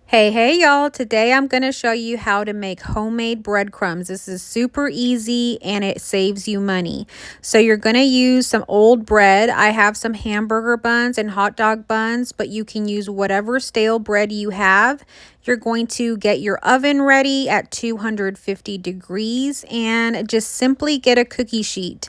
Hey y'all, today I'm going to show you how to make homemade breadcrumbs. This is super easy and it saves you money. So you're going to use some old bread. I have some hamburger buns and hot dog buns, but you can use whatever stale bread you have. You're going to get your oven ready at 250 degrees and just simply get a cookie sheet.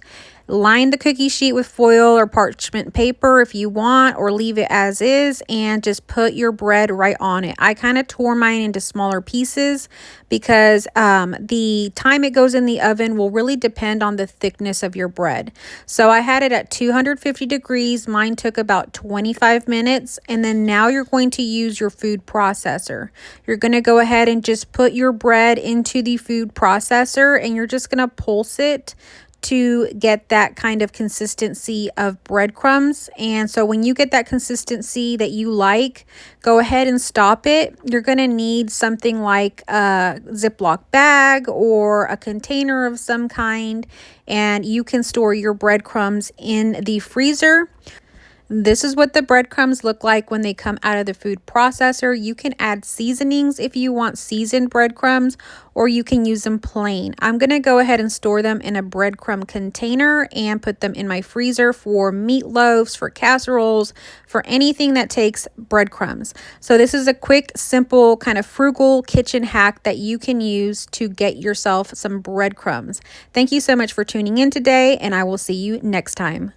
Line the cookie sheet with foil or parchment paper if you want, or leave it as is, and just put your bread right on it. I kind of tore mine into smaller pieces because the time it goes in the oven will really depend on the thickness of your bread. So I had it at 250 degrees. Mine took about 25 minutes. And then now you're going to use your food processor. You're going to go ahead and just put your bread into the food processor, and you're just going to pulse it to get that kind of consistency of breadcrumbs. And so when you get that consistency that you like, go ahead and stop it. You're going to need something like a Ziploc bag or a container of some kind, and you can store your breadcrumbs in the freezer. This is what the breadcrumbs look like when they come out of the food processor. You can add seasonings if you want seasoned breadcrumbs, or you can use them plain. I'm going to go ahead and store them in a breadcrumb container and put them in my freezer for meatloaves, for casseroles, for anything that takes breadcrumbs. So this is a quick, simple, kind of frugal kitchen hack that you can use to get yourself some breadcrumbs. Thank you so much for tuning in today, and I will see you next time.